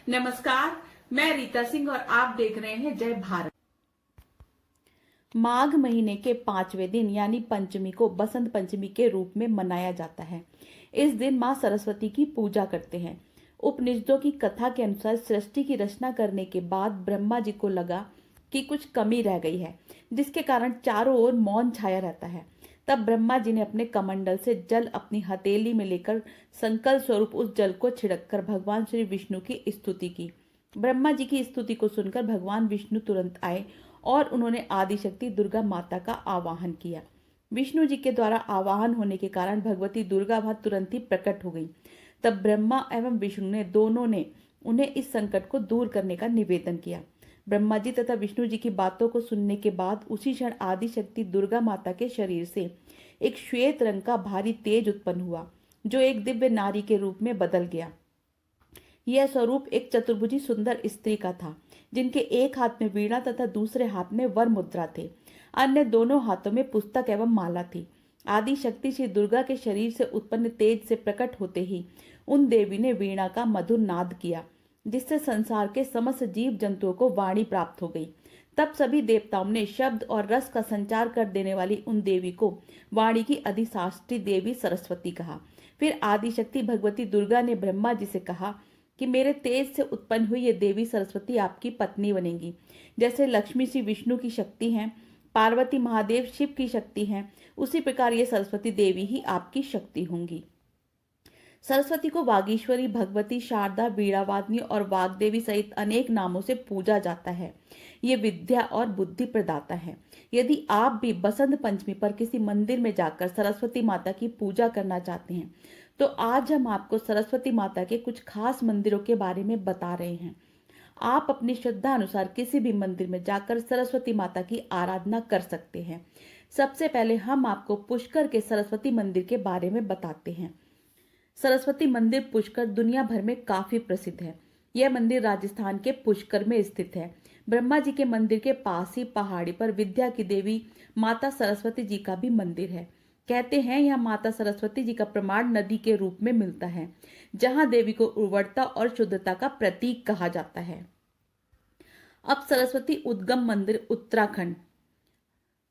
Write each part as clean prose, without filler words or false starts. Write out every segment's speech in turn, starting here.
नमस्कार, मैं रीता सिंह और आप देख रहे हैं जय भारत। माघ महीने के 5वें दिन यानी पंचमी को बसंत पंचमी के रूप में मनाया जाता है। इस दिन मां सरस्वती की पूजा करते हैं। उपनिषदों की कथा के अनुसार सृष्टि की रचना करने के बाद ब्रह्मा जी को लगा कि कुछ कमी रह गई है, जिसके कारण चारों ओर मौन छाया रहता है। तब ब्रह्मा जी ने अपने कमंडल से जल अपनी हथेली में लेकर संकल्प स्वरूप उस जल को छिड़ककर भगवान श्री विष्णु की स्तुति की। ब्रह्मा जी की स्तुति को सुनकर भगवान विष्णु तुरंत आए और उन्होंने आदिशक्ति दुर्गा माता का आवाहन किया। विष्णु जी के द्वारा आवाहन होने के कारण भगवती दुर्गा वहां तुरंत ही प्रकट हो गई। तब ब्रह्मा एवं विष्णु ने दोनों ने उन्हें इस संकट को दूर करने का निवेदन किया। ब्रह्मा जी तथा विष्णु जी की बातों को सुनने के बाद उसी क्षण आदिशक्ति दुर्गा माता के शरीर से एक श्वेत रंग का भारी तेज उत्पन्न हुआ, जो एक दिव्य नारी के रूप में बदल गया। यह स्वरूप एक चतुर्भुजी सुंदर स्त्री का था, जिनके एक हाथ में वीणा तथा दूसरे हाथ में वर मुद्रा थे। अन्य दोनों हाथों में पुस्तक एवं माला थी। आदि शक्ति श्री दुर्गा के शरीर से उत्पन्न तेज से प्रकट होते ही उन देवी ने वीणा का मधुर नाद किया, जिससे संसार के समस्त जीव जंतुओं को वाणी प्राप्त हो गई। तब सभी देवताओं ने शब्द और रस का संचार कर देने वाली उन देवी को वाणी की अधिशास्त्री देवी सरस्वती कहा। फिर आदिशक्ति भगवती दुर्गा ने ब्रह्मा जी से कहा कि मेरे तेज से उत्पन्न हुई ये देवी सरस्वती आपकी पत्नी बनेगी। जैसे लक्ष्मी श्री विष्णु की शक्ति हैं, पार्वती महादेव शिव की शक्ति हैं, उसी प्रकार ये सरस्वती देवी ही आपकी शक्ति होंगी। सरस्वती को वागीश्वरी, भगवती, शारदा, वीणावादिनी और वाग्देवी सहित अनेक नामों से पूजा जाता है। ये विद्या और बुद्धि प्रदाता है। यदि आप भी बसंत पंचमी पर किसी मंदिर में जाकर सरस्वती माता की पूजा करना चाहते हैं, तो आज हम आपको सरस्वती माता के कुछ खास मंदिरों के बारे में बता रहे हैं। आप अपनी श्रद्धा अनुसार किसी भी मंदिर में जाकर सरस्वती माता की आराधना कर सकते हैं। सबसे पहले हम आपको पुष्कर के सरस्वती मंदिर के बारे में बताते हैं। सरस्वती मंदिर पुष्कर दुनिया भर में काफी प्रसिद्ध है। यह मंदिर राजस्थान के पुष्कर में स्थित है। ब्रह्मा जी के मंदिर के पास ही पहाड़ी पर विद्या की देवी माता सरस्वती जी का भी मंदिर है। कहते हैं यह माता सरस्वती जी का प्रमाण नदी के रूप में मिलता है, जहां देवी को उर्वरता और शुद्धता का प्रतीक कहा जाता है। अब सरस्वती उद्गम मंदिर उत्तराखंड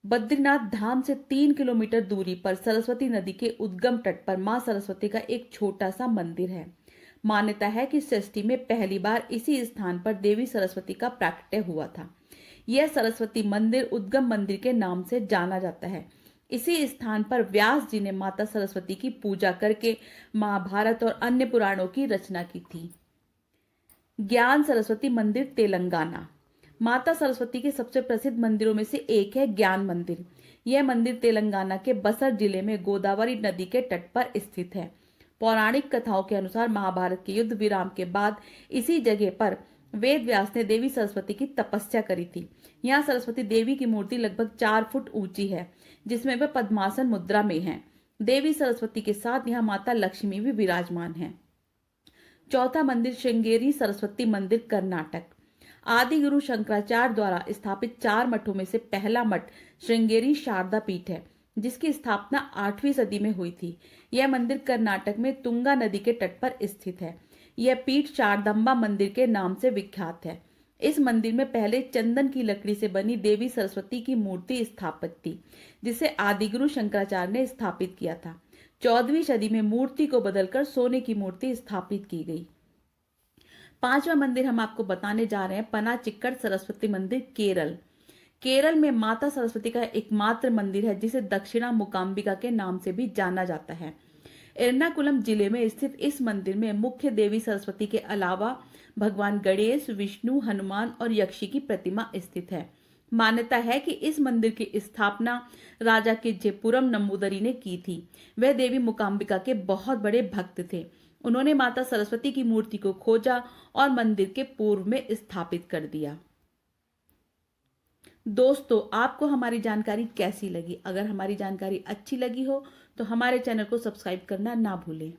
बद्रीनाथ धाम से 3 किलोमीटर दूरी पर सरस्वती नदी के उद्गम तट पर मां सरस्वती का एक छोटा सा मंदिर है। मान्यता है कि सृष्टि में पहली बार इसी स्थान पर देवी सरस्वती का प्राकट्य हुआ था। यह सरस्वती मंदिर उद्गम मंदिर के नाम से जाना जाता है। इसी स्थान पर व्यास जी ने माता सरस्वती की पूजा करके महाभारत और अन्य पुराणों की रचना की थी। ज्ञान सरस्वती मंदिर तेलंगाना माता सरस्वती के सबसे प्रसिद्ध मंदिरों में से एक है ज्ञान मंदिर। यह मंदिर तेलंगाना के बसर जिले में गोदावरी नदी के तट पर स्थित है। पौराणिक कथाओं के अनुसार महाभारत के युद्ध विराम के बाद इसी जगह पर वेद व्यास ने देवी सरस्वती की तपस्या करी थी। यहाँ सरस्वती देवी की मूर्ति लगभग 4 फुट ऊंची है, जिसमें वह पद्मासन मुद्रा में है। देवी सरस्वती के साथ यहाँ माता लक्ष्मी भी विराजमान है। चौथा मंदिर श्रृंगेरी सरस्वती मंदिर कर्नाटक। आदि गुरु शंकराचार्य द्वारा स्थापित 4 मठों में से पहला मठ श्रृंगेरी शारदा पीठ है, जिसकी स्थापना 8वीं सदी में हुई थी। यह मंदिर कर्नाटक में तुंगा नदी के तट पर स्थित है। यह पीठ शारदम्बा मंदिर के नाम से विख्यात है। इस मंदिर में पहले चंदन की लकड़ी से बनी देवी सरस्वती की मूर्ति स्थापित थी, जिसे आदिगुरु शंकराचार्य ने स्थापित किया था। 14वीं सदी में मूर्ति को बदलकर सोने की मूर्ति स्थापित की गई। 5वां मंदिर हम आपको बताने जा रहे हैं पना चिक्कड़ सरस्वती मंदिर केरल। केरल में माता सरस्वती का एकमात्र मंदिर है, जिसे दक्षिणा मूकांबिका के नाम से भी जाना जाता है। एर्नाकुलम जिले में स्थित इस मंदिर में मुख्य देवी सरस्वती के अलावा भगवान गणेश, विष्णु, हनुमान और यक्षी की प्रतिमा स्थित है। मान्यता है कि इस मंदिर की स्थापना राजा के जेपुरम नंबूदरी ने की थी। वह देवी मूकांबिका के बहुत बड़े भक्त थे। उन्होंने माता सरस्वती की मूर्ति को खोजा और मंदिर के पूर्व में स्थापित कर दिया। दोस्तों, आपको हमारी जानकारी कैसी लगी? अगर हमारी जानकारी अच्छी लगी हो तो हमारे चैनल को सब्सक्राइब करना ना भूलें।